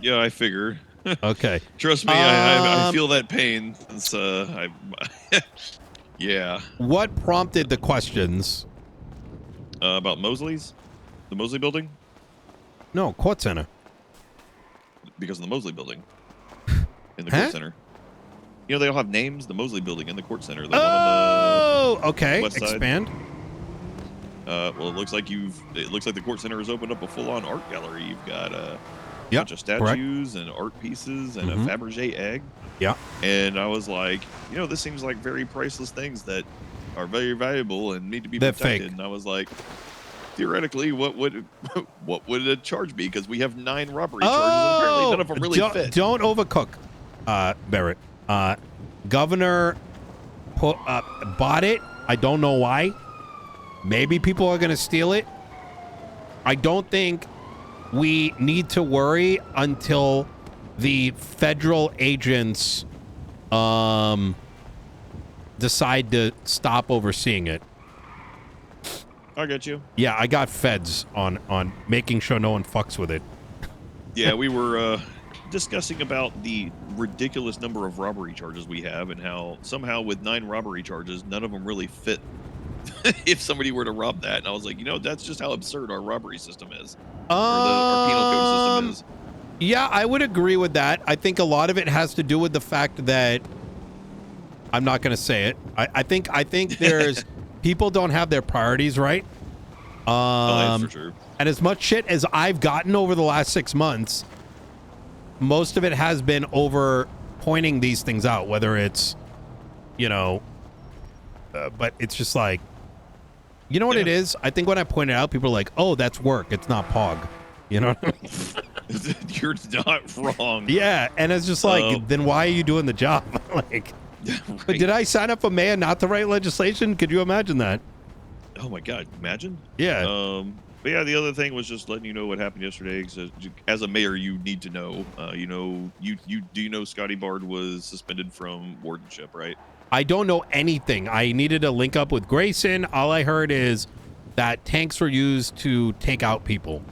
Yeah, I figure. Okay. Trust me, I feel that pain. It's, yeah. What prompted the questions? About Mosley's? The Mosley building? No, court center. Because of the Mosley building in the Huh? court center. You know, they all have names. The Mosley building and the court center. The one Oh, on the okay. west side. Expand. Well, it looks like the court center has opened up a full-on art gallery. You've got a Yep, bunch of statues and art pieces and a Fabergé egg. Yeah. And I was like, you know, this seems like very priceless things that are very valuable and need to be They're protected. fake. And I was like, theoretically, what would a charge be? Because we have 9 robbery charges, and apparently none of them really fit. Don't overcook, Barret. Governor bought it. I don't know why. Maybe people are going to steal it. I don't think we need to worry until the federal agents decide to stop overseeing it. I get you. Yeah, I got feds on making sure no one fucks with it. Yeah, we were discussing about the ridiculous number of robbery charges we have and how somehow with 9 robbery charges, none of them really fit if somebody were to rob that. And I was like, you know, that's just how absurd our robbery system is. Or our penal code system is. Yeah, I would agree with that. I think a lot of it has to do with the fact that I'm not going to say it. I think there's people don't have their priorities right. That's for sure. And as much shit as I've gotten over the last 6 months, most of it has been over pointing these things out, whether it's, you know, but it's just like, you know what it is? I think when I point it out, people are like, oh, that's work. It's not POG. You know what I mean? You're not wrong. Yeah, and it's just like, then why are you doing the job? Like, right. But did I sign up for mayor not to write legislation? Could you imagine that? Oh my God, imagine. Yeah. But yeah, the other thing was just letting you know what happened yesterday. Because as a mayor, you need to know. You know Scotty Bard was suspended from wardenship, right? I don't know anything. I needed to link up with Grayson. All I heard is that tanks were used to take out people.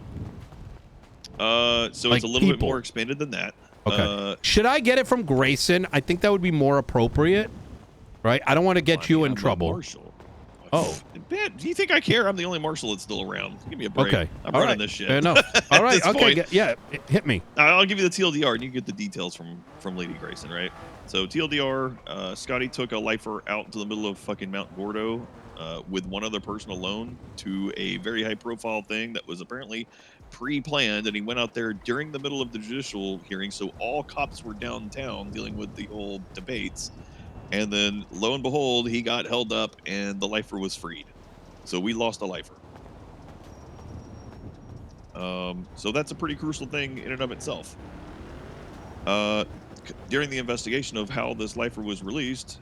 So like it's a little bit more expanded than that. Okay. Should I get it from Grayson? I think that would be more appropriate, right? I don't want to get you in trouble. Marshal. Oh. Man, do you think I care? I'm the only marshal that's still around. Give me a break. Okay. I'm running this shit. Fair enough. All right. Okay. Point. Yeah. Hit me. I'll give you the TLDR, and you get the details from Lady Grayson, right? So TLDR, Scotty took a lifer out into the middle of fucking Mount Gordo with one other person alone to a very high-profile thing that was apparently pre-planned, and he went out there during the middle of the judicial hearing, so all cops were downtown dealing with the whole debates. And then, lo and behold, he got held up, and the lifer was freed. So we lost a lifer. So that's a pretty crucial thing in and of itself. During the investigation of how this lifer was released,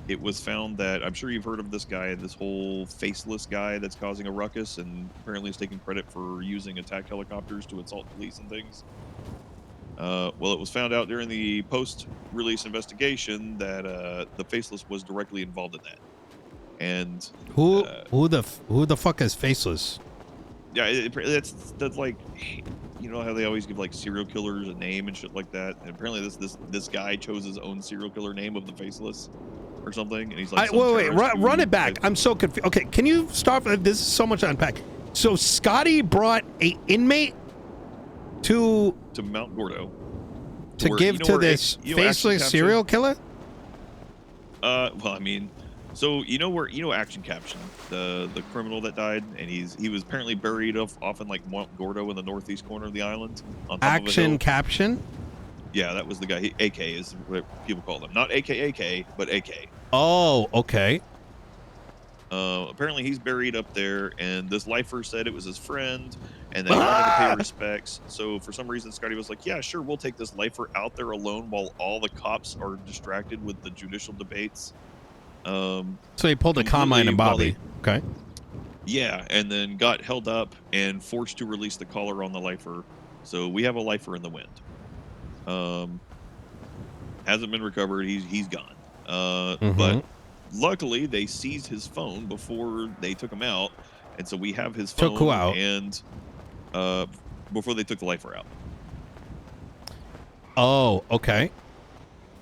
it was found that, I'm sure you've heard of this guy, this whole Faceless guy that's causing a ruckus and apparently is taking credit for using attack helicopters to assault police and things. Well, it was found out during the post-release investigation that the Faceless was directly involved in that. And who the fuck is Faceless? Yeah, that's like, you know how they always give like serial killers a name and shit like that. And apparently this guy chose his own serial killer name of the Faceless or something. And he's like, wait, run it back. I'm so confused. Okay, can you start? This is so much to unpack. So Scotty brought a inmate to Mount Gordo to give to this Faceless serial killer. Well, I mean, so you know Action Caption, the criminal that died, and he was apparently buried off in like Mount Gordo in the northeast corner of the island. On top Action of a hill. Caption. Yeah, that was the guy. AK is what people call him, not AKAK, but AK. Oh, okay. Apparently he's buried up there, and this lifer said it was his friend, and they wanted to pay respects. So for some reason, Scotty was like, yeah, sure, we'll take this lifer out there alone while all the cops are distracted with the judicial debates. So he pulled a Carmine and Bobby. Okay. Yeah, and then got held up and forced to release the collar on the lifer. So we have a lifer in the wind. Hasn't been recovered. He's gone. But luckily, they seized his phone before they took him out, and so we have his phone. Took who out? And before they took the lifer out. Oh, okay.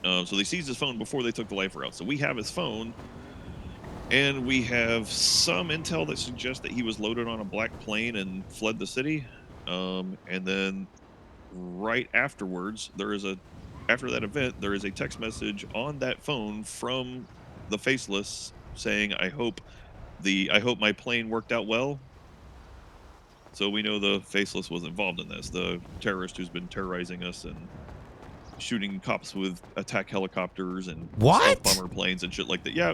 So they seized his phone before they took the lifer out. So we have his phone, and we have some intel that suggests that he was loaded on a black plane and fled the city. And then right afterwards, after that event, there is a text message on that phone from the Faceless saying, I hope my plane worked out well. So we know the Faceless was involved in this, the terrorist who's been terrorizing us and shooting cops with attack helicopters and stealth What? bomber planes and shit like that. Yeah,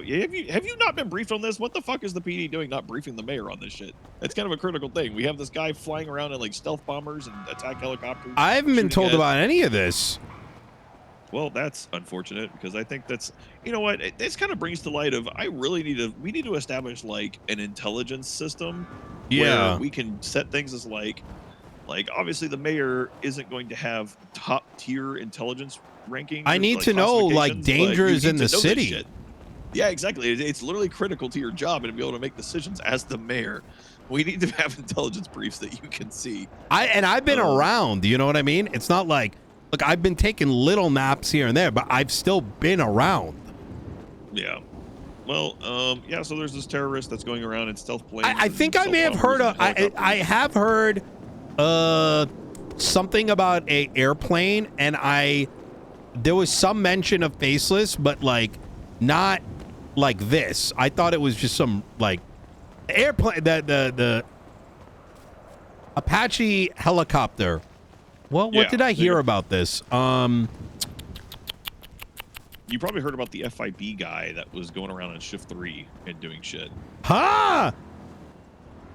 have you not been briefed on this? What the fuck is the PD doing not briefing the mayor on this shit? That's kind of a critical thing. We have this guy flying around in like stealth bombers and attack helicopters. I haven't been told about any of this. Well, that's unfortunate because I think that's, you know what, this kind of brings to light of we need to establish like an intelligence system where we can set things as like obviously the mayor isn't going to have top tier intelligence rankings. I need to know like dangers in the city. Yeah, exactly. It's literally critical to your job and to be able to make decisions as the mayor. We need to have intelligence briefs that you can see. I've been around, you know what I mean? It's not like, look, I've been taking little naps here and there, but I've still been around. Yeah. Well, yeah, so there's this terrorist that's going around in stealth planes. I think I may have heard I have heard something about a airplane, and there was some mention of Faceless, but like not like this. I thought it was just some like airplane, the Apache helicopter. Well, what did I hear about this? You probably heard about the FIB guy that was going around on shift 3 and doing shit. Huh?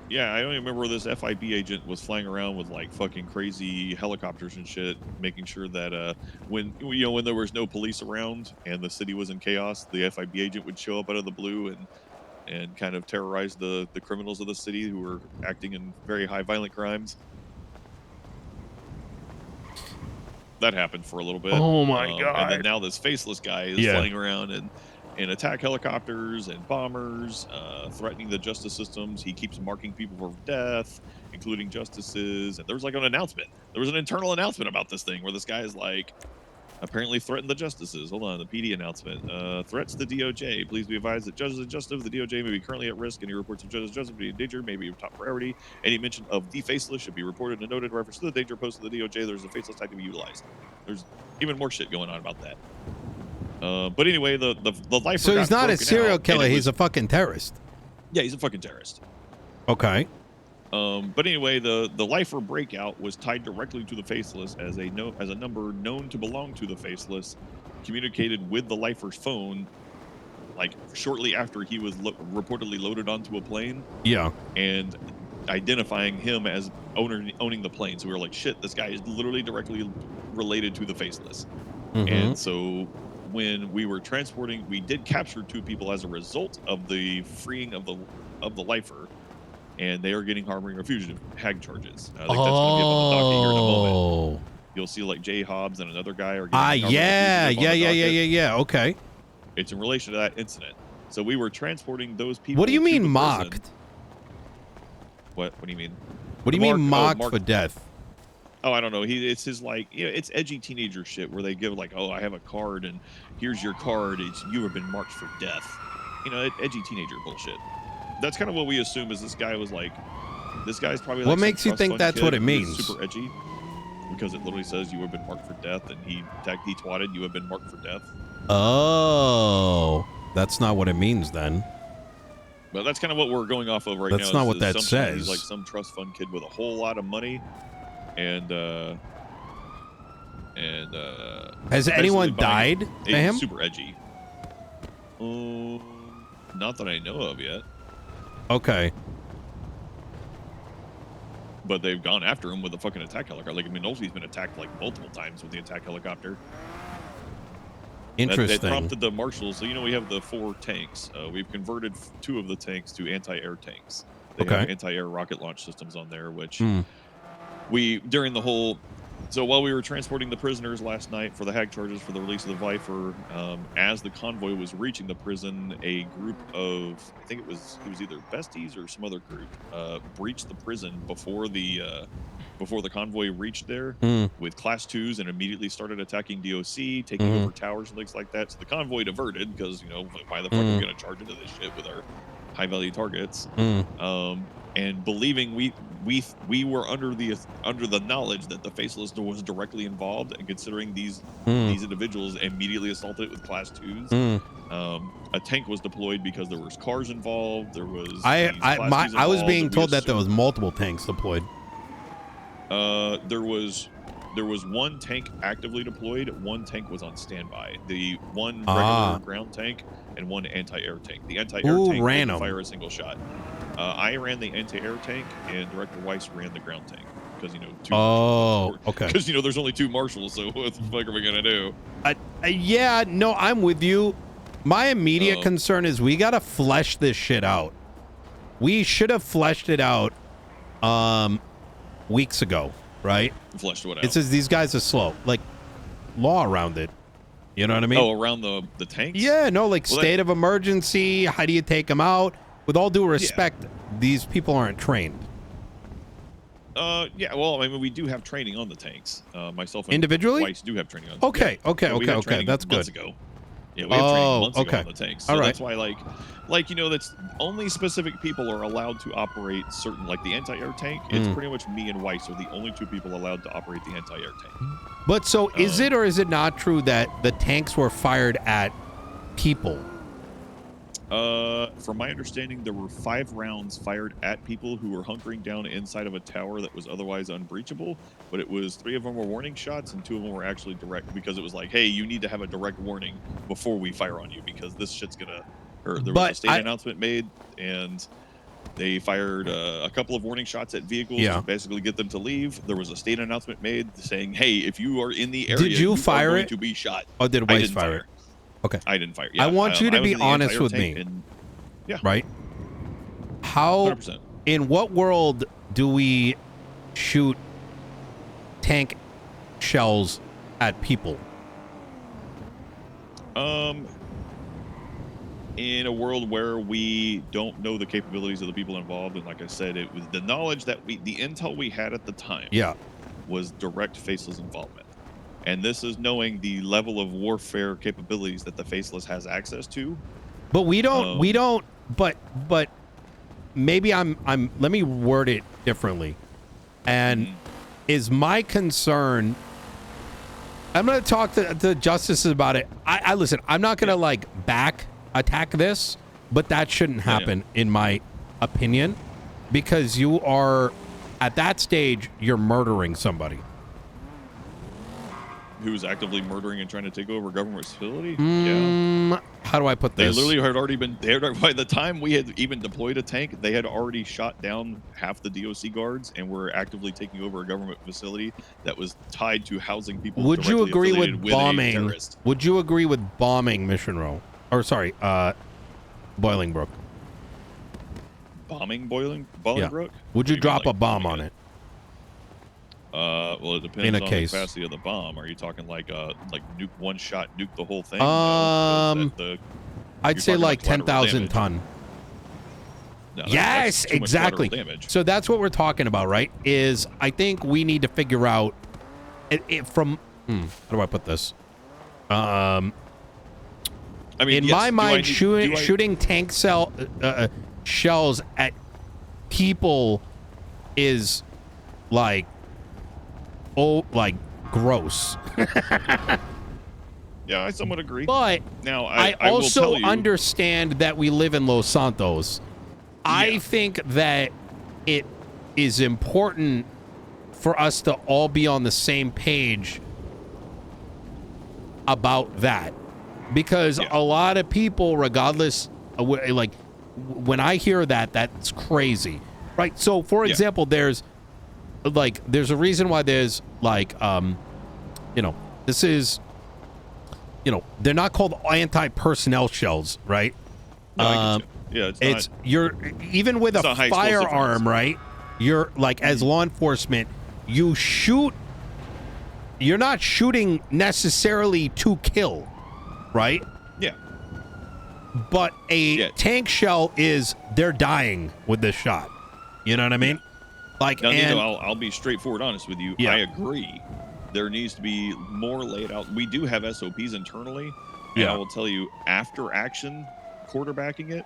Yeah, I only remember this FIB agent was flying around with like fucking crazy helicopters and shit, making sure that when there was no police around and the city was in chaos, the FIB agent would show up out of the blue and kind of terrorize the criminals of the city who were acting in very high violent crimes. That happened for a little bit. Oh my god! And then now this Faceless guy is flying around in attack helicopters and bombers, threatening the justice systems. He keeps marking people for death, including justices. And there was like an announcement. There was an internal announcement about this thing where this guy is like, apparently threatened the justices. Hold on, the PD announcement. Threats to DOJ. Please be advised that judges and justice of the DOJ may be currently at risk. Any reports of judges and justice in danger may be of top priority. Any mention of the Faceless should be reported and noted. Reference to the danger posed to the DOJ. There's a Faceless type to be utilized. There's even more shit going on about that. But anyway, the lifer. So he's not a serial killer. He's a fucking terrorist. Yeah, he's a fucking terrorist. Okay. But anyway, the lifer breakout was tied directly to the Faceless as a number known to belong to the Faceless, communicated with the lifer's phone, like shortly after he was reportedly loaded onto a plane. Yeah. And identifying him as owning the plane. So we were like, shit, this guy is literally directly related to the Faceless. Mm-hmm. And so when we were transporting, we did capture 2 people as a result of the freeing of the lifer. And they are getting harboring or fugitive hag charges. I think that's going to be up on the docket here in a moment. You'll see like Jay Hobbs and another guy are getting yeah. Okay. It's in relation to that incident. So we were transporting those people. What do you mean mocked? What do you mean? What do you mean mocked for death? Oh, I don't know. It's his like, it's edgy teenager shit where they give like, oh, I have a card and here's your card. You have been marked for death. Edgy teenager bullshit. That's kind of what we assume is this guy was like, this guy's probably like, what makes you think that's what it means? Super edgy, because it literally says you have been marked for death, and he twatted, you have been marked for death. Oh, that's not what it means then. But that's kind of what we're going off of right now. That's not what that says. He's like some trust fund kid with a whole lot of money, and has anyone died to him? Super edgy. Not that I know of yet. Okay. But they've gone after him with a fucking attack helicopter. Like, I mean, Mosley's been attacked like multiple times with the attack helicopter. Interesting. That prompted the marshals. So, we have the 4 tanks. We've converted 2 of the tanks to anti-air tanks. They have anti-air rocket launch systems on there, which during the whole... So while we were transporting the prisoners last night for the hag charges for the release of the lifer, as the convoy was reaching the prison, a group of, I think it was either besties or some other group, breached the prison before the before the convoy reached there with class 2s and immediately started attacking DOC, taking over towers and things like that. So the convoy diverted because, you know, why the fuck are we going to charge into this shit with our high value targets? And believing we were under the knowledge that the Faceless was directly involved, and considering these individuals immediately assaulted it with class 2s. A tank was deployed because there was cars involved. There was I was being told that there was multiple tanks deployed. There was one tank actively deployed. One tank was on standby. The one regular ground tank and one anti-air tank. The anti-air tank didn't fire a single shot. I ran the anti-air tank, and Director Weiss ran the ground tank because, you know, okay. Because, you know, there's only 2 marshals, so what the fuck are we gonna do? Yeah, no, I'm with you. My immediate concern is we gotta flesh this shit out. We should have fleshed it out weeks ago, right? Fleshed what out? It says these guys are slow. Like, law around it. You know what I mean? Oh, around the tanks? Yeah, no, like state of emergency. How do you take them out? With all due respect, these people aren't trained. Yeah, well, I mean, we do have training on the tanks. Myself and individually? Weiss do have training on. Okay. That's good. Ago. Yeah, we have training months ago on the tanks. So all right. That's why, like, you know, that's only specific people are allowed to operate certain, like the anti-air tank. It's pretty much me and Weiss are the only 2 people allowed to operate the anti-air tank. But so is it or is it not true that the tanks were fired at people? From my understanding, there were 5 rounds fired at people who were hunkering down inside of a tower that was otherwise unbreachable, but it was 3 of them were warning shots and 2 of them were actually direct, because it was like, hey, you need to have a direct warning before we fire on you, because this shit's gonna hurt. There was a state announcement made, and they fired a couple of warning shots at vehicles to basically get them to leave. There was a state announcement made saying, hey, if you are in the area, did you fire are it? going to be shot. Oh, did Weiss fire it? Okay. I didn't fire. Yeah, I want you to be honest with me. Yeah. Right? How, 100%. In what world do we shoot tank shells at people? In a world where we don't know the capabilities of the people involved, and like I said, it was the knowledge that the intel we had at the time was direct Faceless involvement. And this is knowing the level of warfare capabilities that the Faceless has access to. But we don't, but maybe I'm let me word it differently. And is my concern, I'm going to talk to justices about it. I listen, I'm not going to like back attack this, but that shouldn't happen in my opinion, because you are at that stage, you're murdering somebody. Who's actively murdering and trying to take over a government facility? How do I put this? They literally had already been there. By the time we had even deployed a tank, they had already shot down half the DOC guards and were actively taking over a government facility that was tied to housing people. Would you agree with bombing? Would you agree with bombing Mission Row? Or sorry, Bolingbrook. Bombing Bolingbrook? Would you drop a bomb on it? Well, it depends on the capacity of the bomb. Are you talking like nuke one shot, nuke the whole thing? I'd say like 10,000 ton. No, yes, exactly. So that's what we're talking about, right? Is I think we need to figure out from how do I put this? I mean, in my mind, shooting tank shells at people is like gross. Yeah, I somewhat agree. But now I also understand that we live in Los Santos. I think that it is important for us to all be on the same page about that, because a lot of people, regardless, like when I hear that, that's crazy, right? So, for example, there's a reason why there's this is, they're not called anti-personnel shells, right? No, it's you're even with a firearm, right? You're like, as law enforcement, you're not shooting necessarily to kill, right? Yeah. But a tank shell they're dying with this shot. You know what I mean? Like, now, and Nino, I'll be straightforward honest with you. Yeah. I agree. There needs to be more laid out. We do have SOPs internally, and Yeah. I will tell you, after action, quarterbacking it,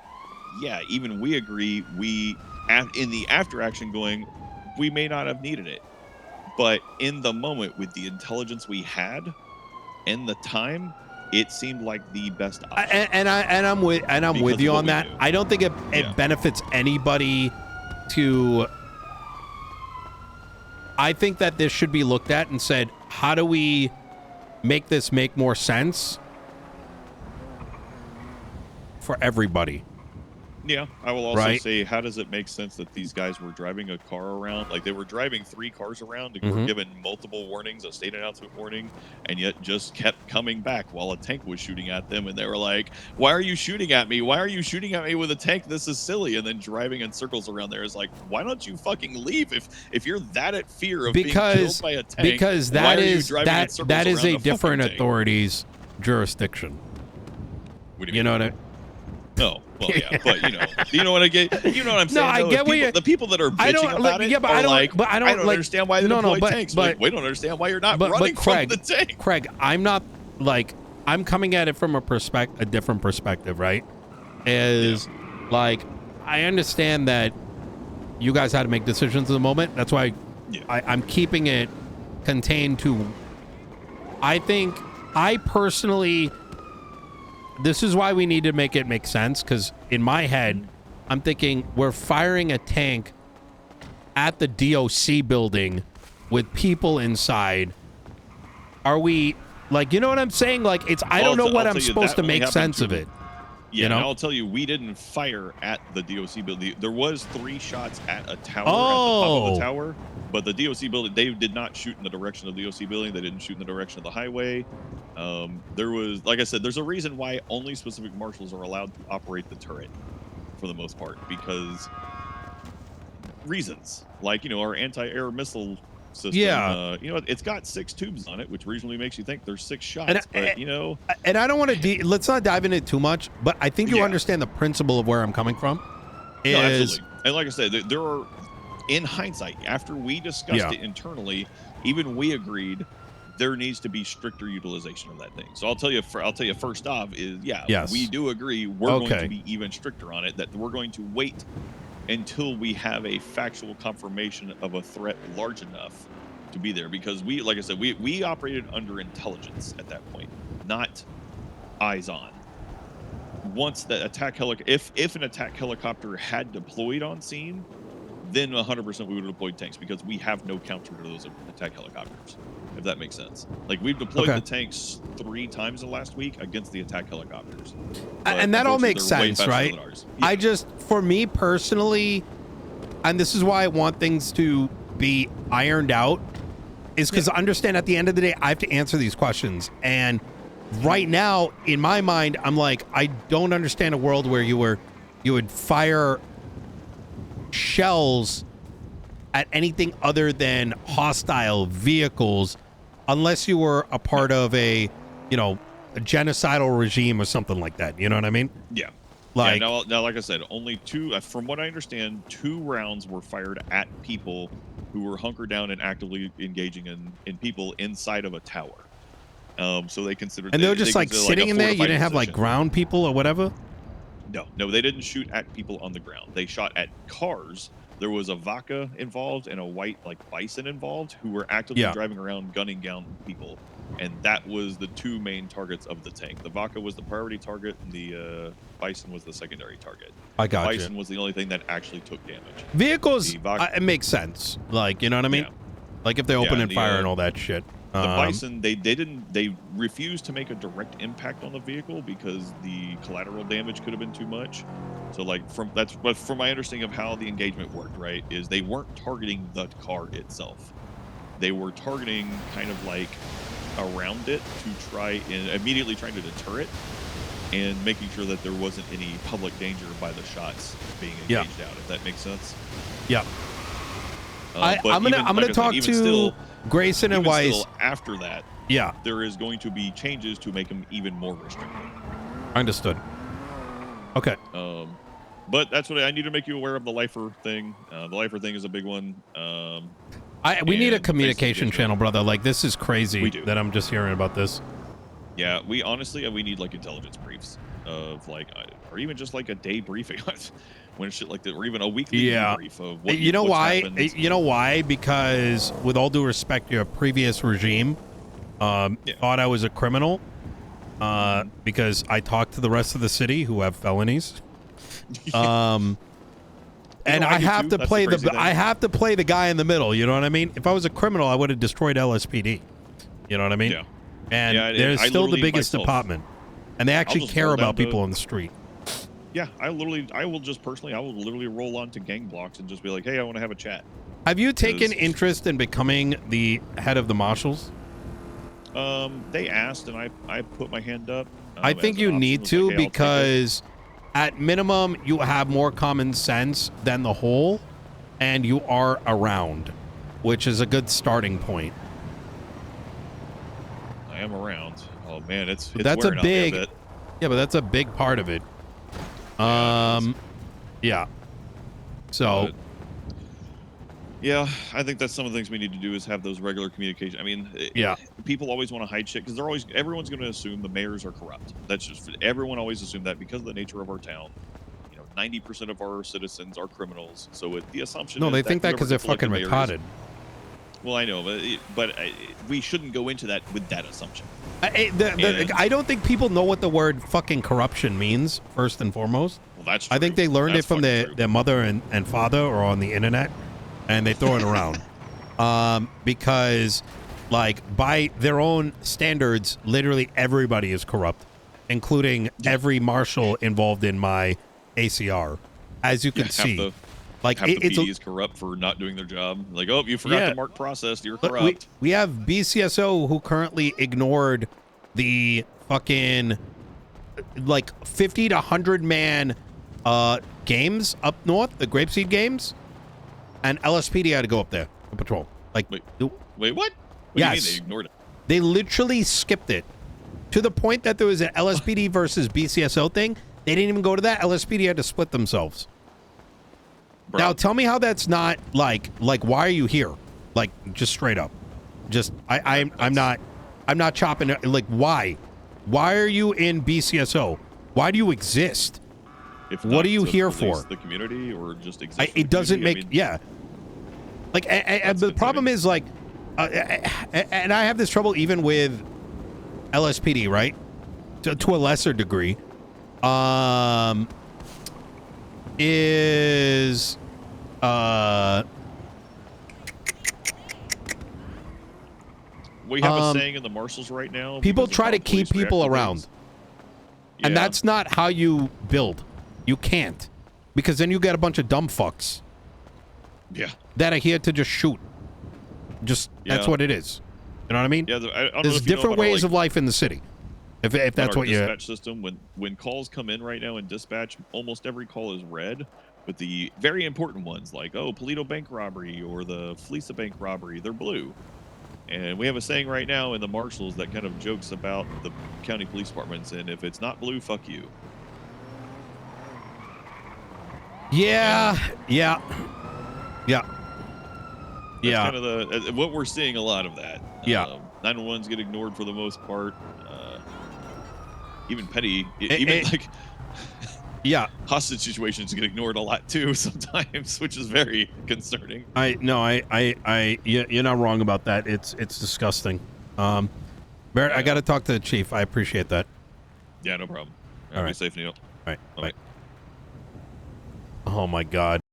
yeah, even we agree. In the after action going, we may not have needed it, but in the moment with the intelligence we had and the time, it seemed like the best option. I'm with Because of you what on we that. knew. I don't think it Yeah. benefits anybody to. I think that this should be looked at and said, how do we make this make more sense for everybody? Yeah, I will also Right. say, how does it make sense that these guys were driving a car around? Like, they were driving 3 cars around and were Mhm. given multiple warnings, a state announcement warning, and yet just kept coming back while a tank was shooting at them. And they were like, why are you shooting at me? Why are you shooting at me with a tank? This is silly. And then driving in circles around there is like, why don't you fucking leave if you're that at fear of being killed by a tank? Because why that are you is driving in circles that is around a fucking different tank? authority's jurisdiction. What do you You mean? know what I? No, well, yeah, but you know what I get. You know what I'm saying? No, I though, get what the people that are I don't- bitching about like, it yeah, but are I don't- like, but I don't, like- understand why they no, deploy but- tanks. but- Like, we don't understand why you're not but running Craig, from the tank. Craig, I'm not like I'm coming at it from a different perspective, right? Is like I understand that you guys had to make decisions in the moment. That's why Yeah. I'm keeping it contained to. I think I personally. This is why we need to make it make sense, because in my head, I'm thinking we're firing a tank at the DOC building with people inside. Are we, like, you know what I'm saying? Like, it's, I don't know what I'm supposed to make sense of it. Yeah, you know? and I'll tell you, we didn't fire at the DOC building. There was 3 shots at a tower at the top of the tower, but the DOC building, they did not shoot in the direction of the DOC building. They didn't shoot in the direction of the highway. There was, like I said, there's a reason why only specific marshals are allowed to operate the turret for the most part, because reasons like, our anti-air missile system. Yeah. It's got 6 tubes on it, which reasonably makes you think there's 6 shots. And I don't want to, let's not dive into it too much, but I think you understand the principle of where I'm coming from. No, absolutely. And like I said, there are, in hindsight, after we discussed it internally, even we agreed there needs to be stricter utilization of that thing. So I'll tell you first off is, we do agree we're going to be even stricter on it, that we're going to wait until we have a factual confirmation of a threat large enough to be there, because we, like I said, we operated under intelligence at that point, not eyes on. Once the attack if an attack helicopter had deployed on scene, then 100% we would have deployed tanks, because we have no counter to those attack helicopters, if that makes sense. Like, we've deployed the tanks 3 times in the last week against the attack helicopters. And that all makes sense, right? Yeah. For me personally, and this is why I want things to be ironed out, is because I understand at the end of the day, I have to answer these questions. And right now, in my mind, I'm like, I don't understand a world where you would fire shells at anything other than hostile vehicles, unless you were a part of a genocidal regime or something like that. You know what I mean? Yeah. Like, now, like I said, only 2, from what I understand, 2 rounds were fired at people who were hunkered down and actively engaging in people inside of a tower. So they considered, and they were just like sitting in there. You didn't have like ground people or whatever. No, they didn't shoot at people on the ground. They shot at cars. There was a Vaca involved and a white bison involved, who were actively driving around gunning down people. And that was the 2 main targets of the tank. The Vaca was the priority target, and the bison was the secondary target. I got you. Bison was the only thing that actually took damage. Vehicles, it makes sense. Like, you know what I mean? Yeah. Like if they open and fire and all that shit. The bison, they refused to make a direct impact on the vehicle because the collateral damage could have been too much. So but from my understanding of how the engagement worked, right, is they weren't targeting the car itself. They were targeting kind of like around it to try and immediately trying to deter it, and making sure that there wasn't any public danger by the shots being engaged out, if that makes sense. Yeah. I'm gonna talk to Grayson and Weiss. Still, after that, there is going to be changes to make them even more restrictive. Understood. Okay. But that's what I need to make you aware of, the LIFER thing. The LIFER thing is a big one. We need a communication channel, brother. Like, this is crazy that I'm just hearing about this. Yeah, we honestly, we need like intelligence briefs of like, or even just like a day briefing when shit like that, or even a weekly brief of what you know why? happened. You know why? Because with all due respect, your previous regime thought I was a criminal because I talked to the rest of the city who have felonies. And I have to play the guy in the middle. You know what I mean? If I was a criminal, I would have destroyed LSPD. You know what I mean? Yeah. And they're still the biggest department, and they actually care about people on the street. Yeah, I will literally roll onto gang blocks and just be like, hey, I want to have a chat. Have you taken interest in becoming the head of the marshals? They asked, and I put my hand up. I think you need to, like, hey, because at minimum, you have more common sense than the whole, and you are around, which is a good starting point. I am around. Oh man, it's that's a big, yeah, but that's a big part of it. Yeah. So. Yeah, I think that's some of the things we need to do is have those regular communication. I mean, people always want to hide shit because everyone's going to assume the mayors are corrupt. That's just, everyone always assumed that because of the nature of our town. 90% of our citizens are criminals, so the assumption. No, is they think that because they're fucking retarded. Well, I know, but we shouldn't go into that with that assumption. I don't think people know what the word fucking corruption means, first and foremost. Well, that's true. I think they learned it from their mother and father or on the internet, and they throw it around. Because, like, by their own standards, literally everybody is corrupt, including every marshal involved in my ACR. As you can see. Like half the PD is corrupt for not doing their job. Like, oh, you forgot to mark processed. You're corrupt. We have BCSO who currently ignored the fucking like 50 to 100 man games up north, the Grapeseed games, and LSPD had to go up there to patrol. Like, wait, what? What yes, do you mean they ignored it? They literally skipped it to the point that there was an LSPD versus BCSO thing. They didn't even go to that. LSPD had to split themselves. Bro. Now tell me how that's not like why are you here? Like, just straight up. Just I'm not chopping it. Like, why? Why are you in BCSO? Why do you exist? What are you here for? The community or just exist? It doesn't make like the problem is like and I have this trouble even with LSPD, right? To a lesser degree. Is we have a saying in the marshals right now. People try to keep people around. Yeah. And that's not how you build. You can't. Because then you get a bunch of dumb fucks. Yeah. That are here to just shoot. That's what it is. You know what I mean? Yeah, there's different ways of life in the city. If that's what you're... dispatch system, when calls come in right now in dispatch, almost every call is red, but the very important ones like, oh, Polito bank robbery or the Fleesa bank robbery, they're blue. And we have a saying right now in the marshals that kind of jokes about the county police departments, and if it's not blue, fuck you. Yeah. That's kind of what we're seeing, a lot of that. Yeah. 911s get ignored for the most part. Even petty, hostage situations get ignored a lot too sometimes, which is very concerning. You're not wrong about that. It's disgusting. Barrett, I got to talk to the chief. I appreciate that. Yeah, no problem. All right. Be safe, Nino. All right. Bye. Oh my God.